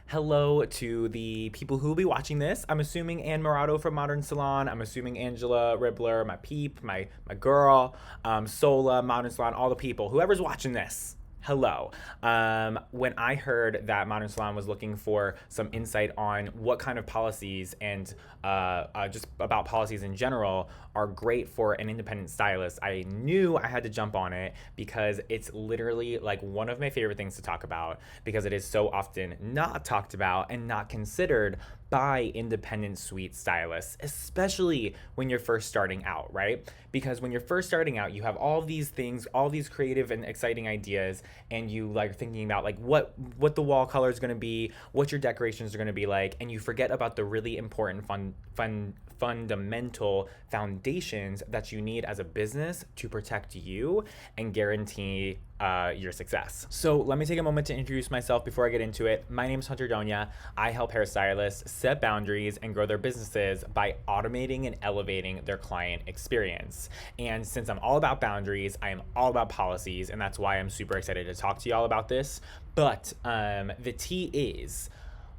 Hello to the people who will be watching this. I'm assuming Ann Murado from Modern Salon. I'm assuming Angela Ribbler, my peep, my girl, Sola, Modern Salon, all the people. Whoever's watching this, hello. When I heard that Modern Salon was looking for some insight on what kind of policies and just about policies in general are great for an independent stylist, I knew I had to jump on it because it's literally like one of my favorite things to talk about because it is so often not talked about and not considered by independent suite stylists, especially when you're first starting out, right? Because when you're first starting out, you have all these things, all these creative and exciting ideas, and you like thinking about like what the wall color is going to be, what your decorations are going to be like, and you forget about the really important fundamental foundations that you need as a business to protect you and guarantee your success. So let me take a moment to introduce myself before I get into it. My name is Hunter Donia. I help hairstylists set boundaries and grow their businesses by automating and elevating their client experience. And since I'm all about boundaries, I am all about policies, and that's why I'm super excited to talk to y'all about this. But the tea is,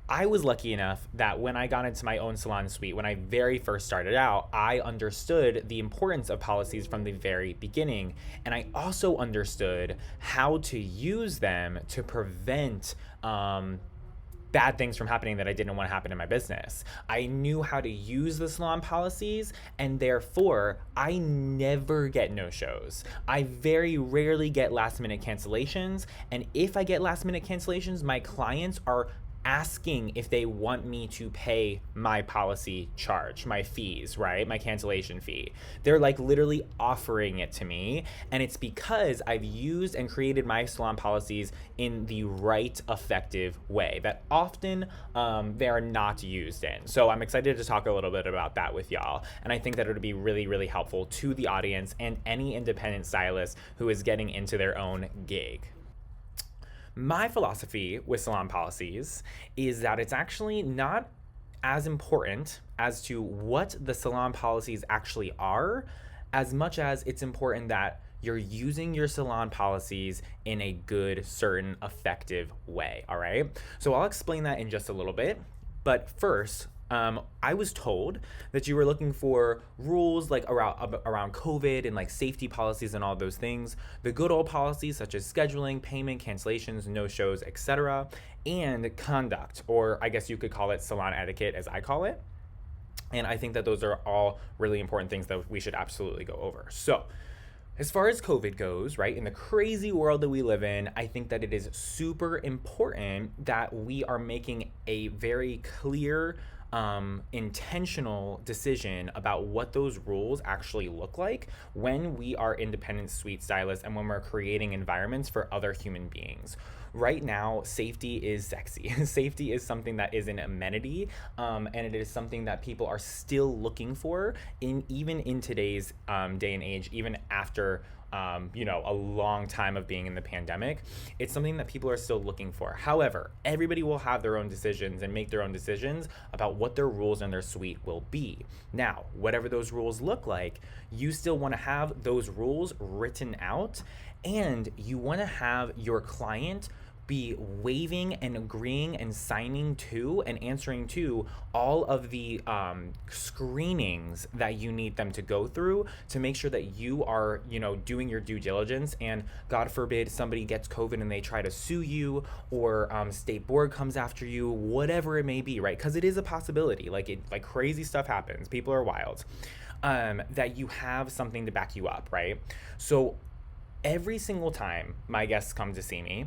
I was lucky enough that when I got into my own salon suite, when I very first started out, I understood the importance of policies from the very beginning. And I also understood how to use them to prevent bad things from happening that I didn't want to happen in my business. I knew how to use the salon policies, and therefore I never get no-shows. I very rarely get last-minute cancellations, and if I get last-minute cancellations, my clients are asking if they want me to pay my policy charge, my fees, right? My cancellation fee. They're like literally offering it to me. And it's because I've used and created my salon policies in the right, effective way that often they are not used in. So I'm excited to talk a little bit about that with y'all. And I think that it would be really, really helpful to the audience and any independent stylist who is getting into their own gig. My philosophy with salon policies is that it's actually not as important as to what the salon policies actually are, as much as it's important that you're using your salon policies in a good, certain, effective way, all right? So I'll explain that in just a little bit, but first, I was told that you were looking for rules like around COVID and like safety policies and all those things, the good old policies such as scheduling, payment, cancellations, no-shows, etc., and conduct, or I guess you could call it salon etiquette as I call it. And I think that those are all really important things that we should absolutely go over. So as far as COVID goes, right, in the crazy world that we live in, I think that it is super important that we are making a very clear intentional decision about what those rules actually look like when we are independent suite stylists and when we're creating environments for other human beings. Right now, safety is sexy. Safety is something that is an amenity, and it is something that people are still looking for even in today's day and age, even after a long time of being in the pandemic. It's something that people are still looking for. However, everybody will have their own decisions and make their own decisions about what their rules in their suite will be. Now, whatever those rules look like, you still want to have those rules written out, and you want to have your client be waiving and agreeing and signing to and answering to all of the screenings that you need them to go through to make sure that you are, doing your due diligence, and God forbid somebody gets COVID and they try to sue you, or state board comes after you, whatever it may be, right? Because it is a possibility. Like crazy stuff happens. People are wild. That you have something to back you up, right? So every single time my guests come to see me,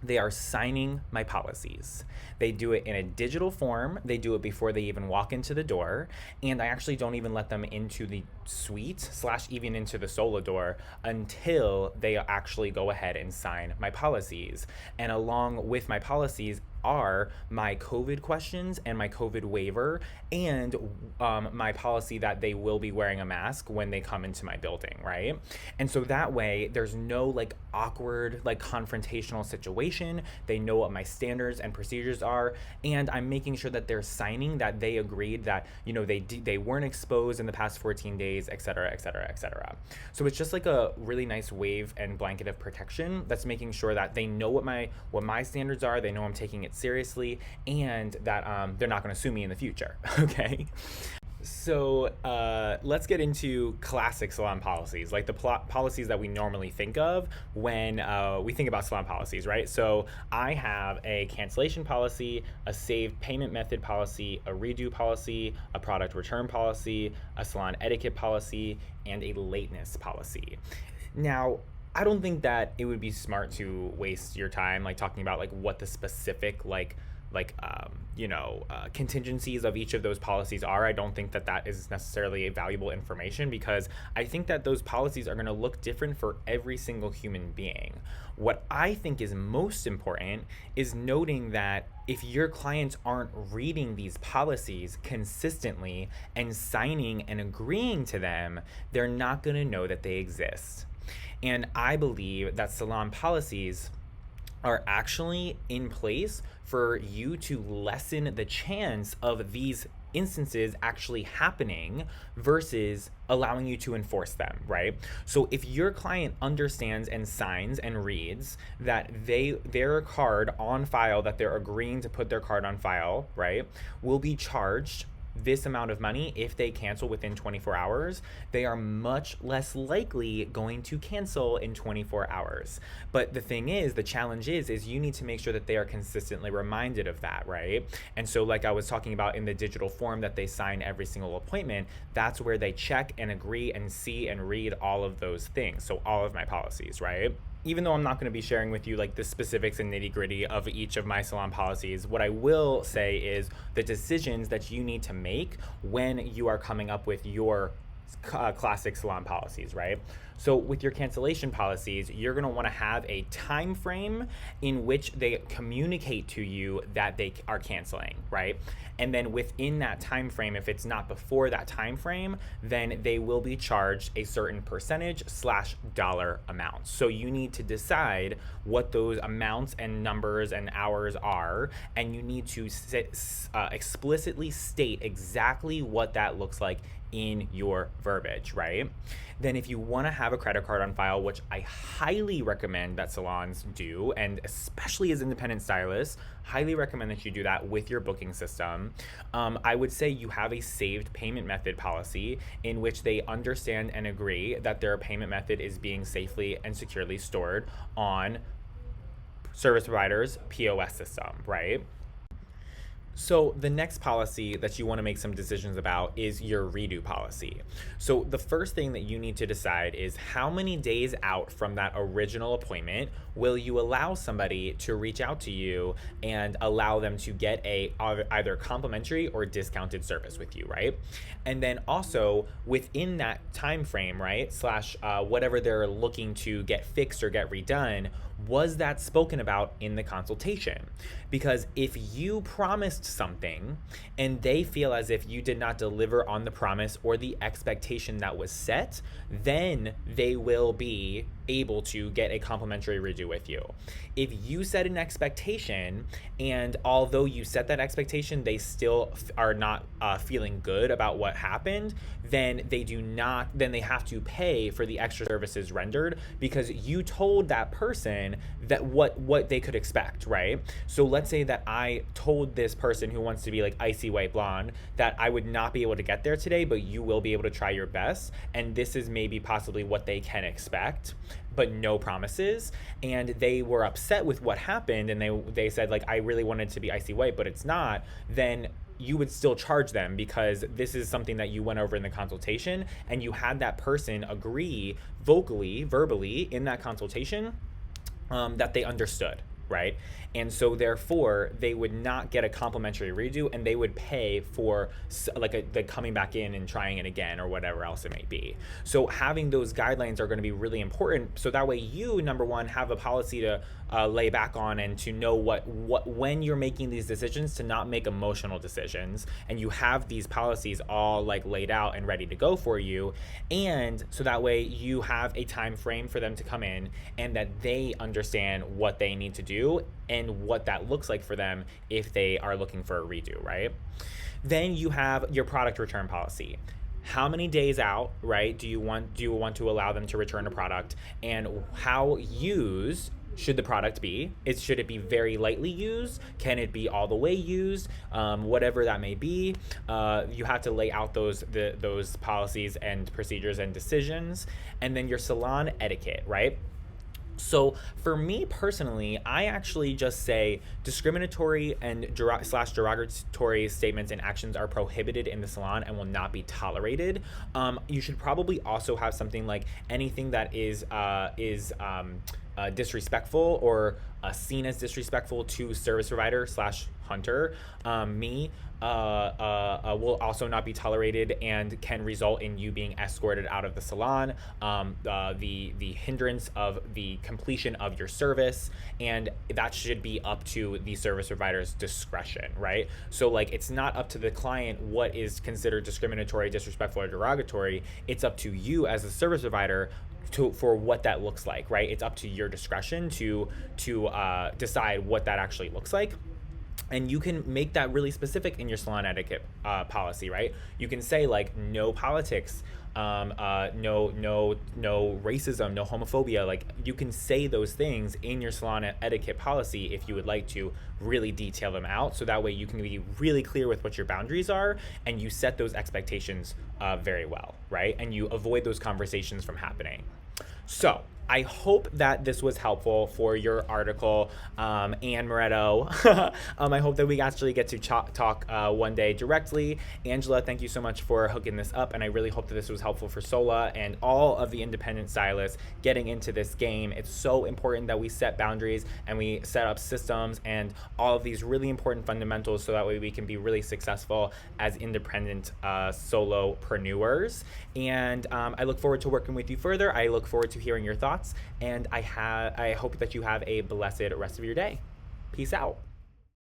they are signing my policies. They do it in a digital form. They do it before they even walk into the door. And I actually don't even let them into the suite / even into the Sola door until they actually go ahead and sign my policies. And along with my policies are my COVID questions and my COVID waiver, and my policy that they will be wearing a mask when they come into my building, right? And so that way there's no like awkward, like confrontational situation. They know what my standards and procedures are, and I'm making sure that they're signing that they agreed that, they weren't exposed in the past 14 days, et cetera, et cetera, et cetera. So it's just like a really nice wave and blanket of protection that's making sure that they know what my standards are. They know I'm taking it seriously, and that they're not going to sue me in the future. Okay. So let's get into classic salon policies, like the policies that we normally think of when we think about salon policies, right? So I have a cancellation policy, a saved payment method policy, a redo policy, a product return policy, a salon etiquette policy, and a lateness policy. Now, I don't think that it would be smart to waste your time like talking about like what the specific contingencies of each of those policies are. I don't think that that is necessarily a valuable information, because I think that those policies are going to look different for every single human being. What I think is most important is noting that if your clients aren't reading these policies consistently and signing and agreeing to them, they're not going to know that they exist. And I believe that salon policies are actually in place for you to lessen the chance of these instances actually happening versus allowing you to enforce them, right? So if your client understands and signs and reads that their card on file, that they're agreeing to put their card on file, right, will be charged this amount of money if they cancel within 24 hours, they are much less likely going to cancel in 24 hours. But the thing is, the challenge is you need to make sure that they are consistently reminded of that, right? And so like I was talking about in the digital form that they sign every single appointment, that's where they check and agree and see and read all of those things. So all of my policies, right? Even though I'm not going to be sharing with you like the specifics and nitty gritty of each of my salon policies, what I will say is the decisions that you need to make when you are coming up with your classic salon policies, right? So with your cancellation policies, you're going to want to have a time frame in which they communicate to you that they are canceling, right? And then within that time frame, if it's not before that time frame, then they will be charged a certain percentage / dollar amount. So you need to decide what those amounts and numbers and hours are, and you need to explicitly state exactly what that looks like in your verbiage, right? Then if you want to have a credit card on file, which I highly recommend that salons do, and especially as independent stylists, highly recommend that you do that with your booking system. I would say you have a saved payment method policy in which they understand and agree that their payment method is being safely and securely stored on service providers' POS system, right? So the next policy that you want to make some decisions about is your redo policy. So the first thing that you need to decide is how many days out from that original appointment will you allow somebody to reach out to you and allow them to get a either complimentary or discounted service with you, right? And then also within that time frame, right, / whatever they're looking to get fixed or get redone, was that spoken about in the consultation? Because if you promised something and they feel as if you did not deliver on the promise or the expectation that was set, then they will be able to get a complimentary redo with you. If you set an expectation and although you set that expectation, they still are not feeling good about what happened, then they have to pay for the extra services rendered because you told that person that what they could expect, right? So let's say that I told this person who wants to be like icy white blonde that I would not be able to get there today, but you will be able to try your best, and this is maybe possibly what they can expect, but no promises. And they were upset with what happened and they said like, I really wanted to be icy white, but it's not. Then you would still charge them because this is something that you went over in the consultation and you had that person agree verbally in that consultation that they understood, right? And so therefore they would not get a complimentary redo and they would pay for the coming back in and trying it again or whatever else it may be. So having those guidelines are going to be really important. So that way you, number one, have a policy to lay back on and to know what when you're making these decisions to not make emotional decisions, and you have these policies all like laid out and ready to go for you. And so that way you have a time frame for them to come in and that they understand what they need to do and what that looks like for them if they are looking for a redo, right? Then you have your product return policy. How many days out, right, do you want to allow them to return a product, and how used should the product be? Should it be very lightly used? Can it be all the way used? Whatever that may be, you have to lay out those policies and procedures and decisions. And then your salon etiquette, right? So for me personally, I actually just say discriminatory and slash derogatory statements and actions are prohibited in the salon and will not be tolerated. You should probably also have something like anything that is disrespectful or seen as disrespectful to service provider slash hunter, will also not be tolerated and can result in you being escorted out of the salon, the hindrance of the completion of your service, and that should be up to the service provider's discretion, right? So like, it's not up to the client what is considered discriminatory, disrespectful, or derogatory. It's up to you as a service provider for what that looks like, right? It's up to your discretion to decide what that actually looks like. And you can make that really specific in your salon etiquette policy, right? You can say like no politics, no racism, no homophobia. Like, you can say those things in your salon etiquette policy if you would like to really detail them out. So that way you can be really clear with what your boundaries are and you set those expectations very well, right? And you avoid those conversations from happening. So I hope that this was helpful for your article, Anne Moretto. I hope that we actually get to talk one day directly. Angela, thank you so much for hooking this up, and I really hope that this was helpful for Sola and all of the independent stylists getting into this game. It's so important that we set boundaries and we set up systems and all of these really important fundamentals so that way we can be really successful as independent solopreneurs. And I look forward to working with you further. I look forward to hearing your thoughts, and I hope that you have a blessed rest of your day. Peace out.